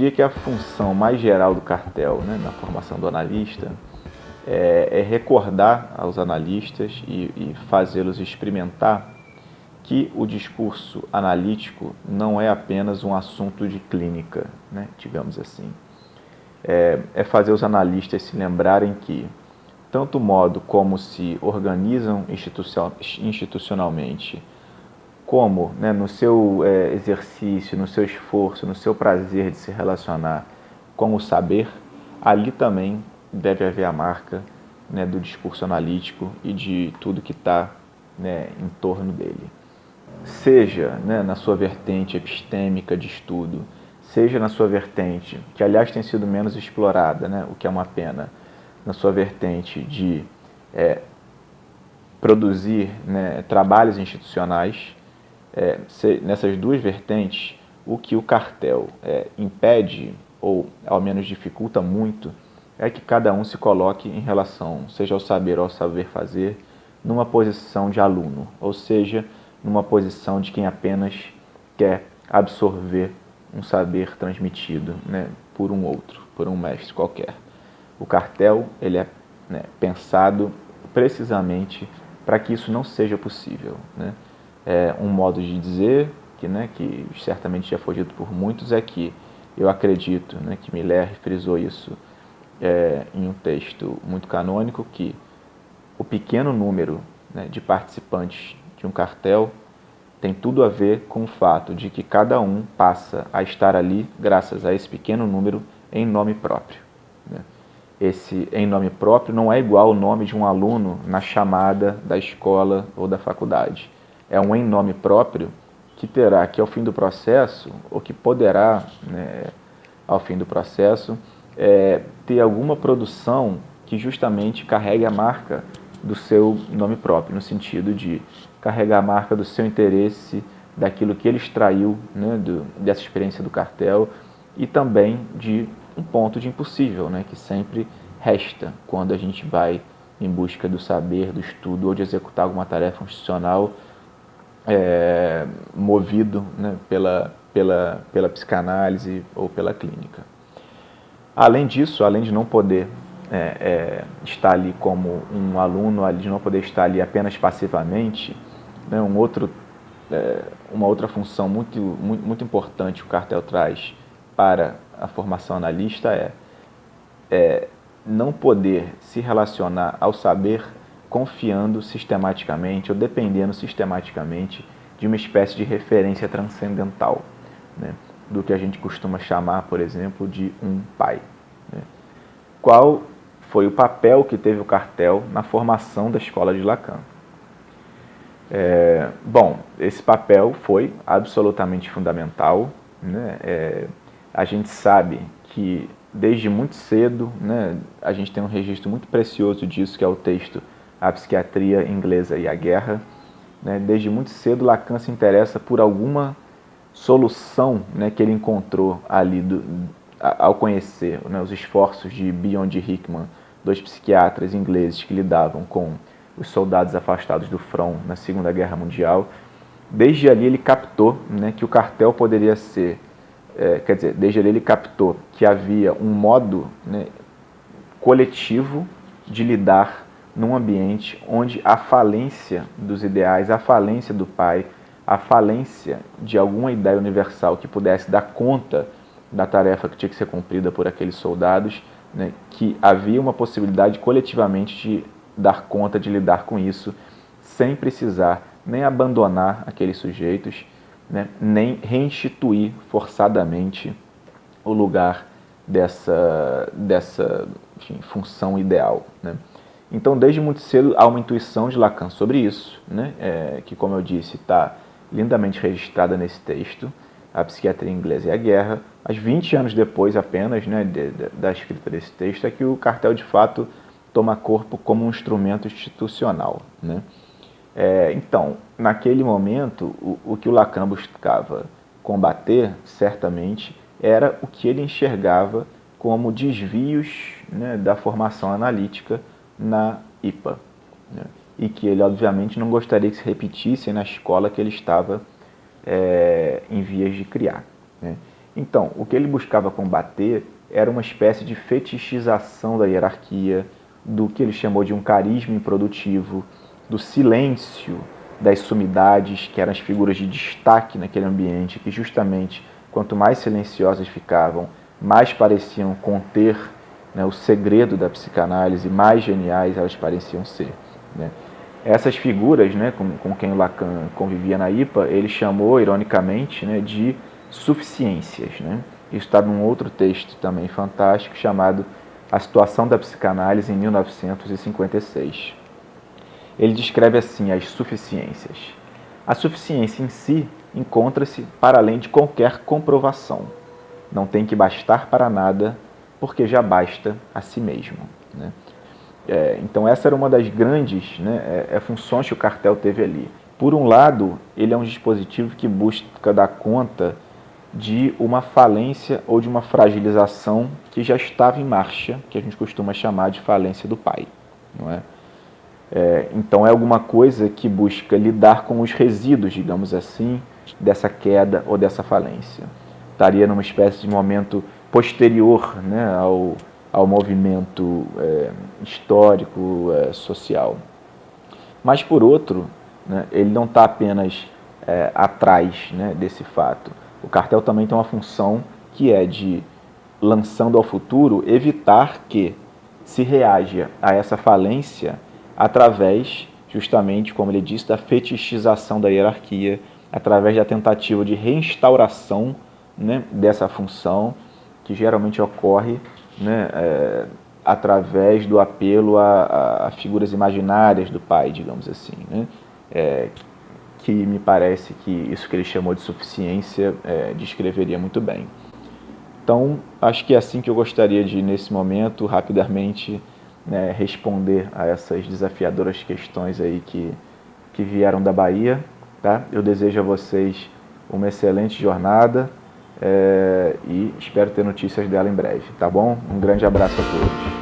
diria que a função mais geral do cartel, né, na formação do analista, é recordar aos analistas e fazê-los experimentar que o discurso analítico não é apenas um assunto de clínica, né, digamos assim. É fazer os analistas se lembrarem que, tanto o modo como se organizam institucionalmente, como, né, no seu exercício, no seu esforço, no seu prazer de se relacionar com o saber, ali também deve haver a marca, né, do discurso analítico e de tudo que está, né, em torno dele. Seja, né, na sua vertente epistêmica de estudo, seja na sua vertente, que aliás tem sido menos explorada, né, o que é uma pena, na sua vertente de produzir, né, trabalhos institucionais. Nessas duas vertentes, o que o cartel impede, ou ao menos dificulta muito, é que cada um se coloque em relação, seja ao saber ou ao saber fazer, numa posição de aluno, ou seja, numa posição de quem apenas quer absorver um saber transmitido, né, por um outro, por um mestre qualquer. O cartel ele é, né, pensado precisamente para que isso não seja possível, né? Um modo de dizer que certamente já foi dito por muitos é que eu acredito, né, que Miller frisou isso em um texto muito canônico, que o pequeno número, né, de participantes de um cartel tem tudo a ver com o fato de que cada um passa a estar ali graças a esse pequeno número em nome próprio, né? Esse em nome próprio não é igual ao nome de um aluno na chamada da escola ou da faculdade. É um em nome próprio que terá que, ao fim do processo, ou que poderá, né, ao fim do processo, ter alguma produção que justamente carregue a marca do seu nome próprio, no sentido de carregar a marca do seu interesse, daquilo que ele extraiu, né, dessa experiência do cartel, e também de um ponto de impossível, né, que sempre resta quando a gente vai em busca do saber, do estudo ou de executar alguma tarefa institucional movido, né, pela psicanálise ou pela clínica. Além disso, além de não poder estar ali como um aluno, de não poder estar ali apenas passivamente, né, uma outra função muito importante que o cartel traz para a formação analista é não poder se relacionar ao saber confiando sistematicamente ou dependendo sistematicamente de uma espécie de referência transcendental, né, do que a gente costuma chamar, por exemplo, de um pai, né? Qual foi o papel que teve o cartel na formação da escola de Lacan? Bom, esse papel foi absolutamente fundamental, né? A gente sabe que desde muito cedo, né, a gente tem um registro muito precioso disso, que é o texto A Psiquiatria Inglesa e a Guerra, né? Desde muito cedo Lacan se interessa por alguma solução, né, que ele encontrou ali ao conhecer, né, os esforços de Bion e Hickman, dois psiquiatras ingleses que lidavam com os soldados afastados do front na Segunda Guerra Mundial. Desde ali ele captou, né, que o cartel poderia ser, desde ali ele captou que havia um modo, né, coletivo de lidar num ambiente onde a falência dos ideais, a falência do pai, a falência de alguma ideia universal que pudesse dar conta da tarefa que tinha que ser cumprida por aqueles soldados, né, que havia uma possibilidade coletivamente de dar conta, de lidar com isso, sem precisar nem abandonar aqueles sujeitos, né, nem reinstituir forçadamente o lugar dessa enfim, função ideal, né? Então, desde muito cedo, há uma intuição de Lacan sobre isso, né, que, como eu disse, está lindamente registrada nesse texto, A Psiquiatria Inglesa e a Guerra. Mas 20 anos depois apenas, né, da escrita desse texto, é que o cartel, de fato, toma corpo como um instrumento institucional, né? Então, naquele momento, o que o Lacan buscava combater, certamente, era o que ele enxergava como desvios, né, da formação analítica na IPA, né, e que ele, obviamente, não gostaria que se repetissem na escola que ele estava em vias de criar, né. Então, o que ele buscava combater era uma espécie de fetichização da hierarquia, do que ele chamou de um carisma improdutivo, do silêncio das sumidades, que eram as figuras de destaque naquele ambiente, que justamente, quanto mais silenciosas ficavam, mais pareciam conter, né, o segredo da psicanálise, mais geniais elas pareciam ser, né? Essas figuras, né, com quem Lacan convivia na IPA, ele chamou, ironicamente, né, de suficiências, né? Isso está num outro texto também fantástico, chamado A Situação da Psicanálise em 1956. Ele descreve assim as suficiências. A suficiência em si encontra-se para além de qualquer comprovação. Não tem que bastar para nada, porque já basta a si mesmo, né? Então essa era uma das grandes, né, funções que o cartel teve ali. Por um lado, ele é um dispositivo que busca dar conta de uma falência ou de uma fragilização que já estava em marcha, que a gente costuma chamar de falência do pai, não é? Então é alguma coisa que busca lidar com os resíduos, digamos assim, dessa queda ou dessa falência. Estaria numa espécie de momento posterior, né, ao movimento histórico, social. Mas, por outro, né, ele não está apenas atrás, né, desse fato. O cartel também tem uma função que é de, lançando ao futuro, evitar que se reaja a essa falência através, justamente, como ele disse, da fetichização da hierarquia, através da tentativa de reinstauração, né, dessa função, que geralmente ocorre, né, através do apelo a figuras imaginárias do pai, digamos assim, né, que me parece que isso que ele chamou de suficiência descreveria muito bem. Então, acho que é assim que eu gostaria de, nesse momento, rapidamente, né, responder a essas desafiadoras questões aí que vieram da Bahia, tá? Eu desejo a vocês uma excelente jornada e espero ter notícias dela em breve, tá bom? Um grande abraço a todos.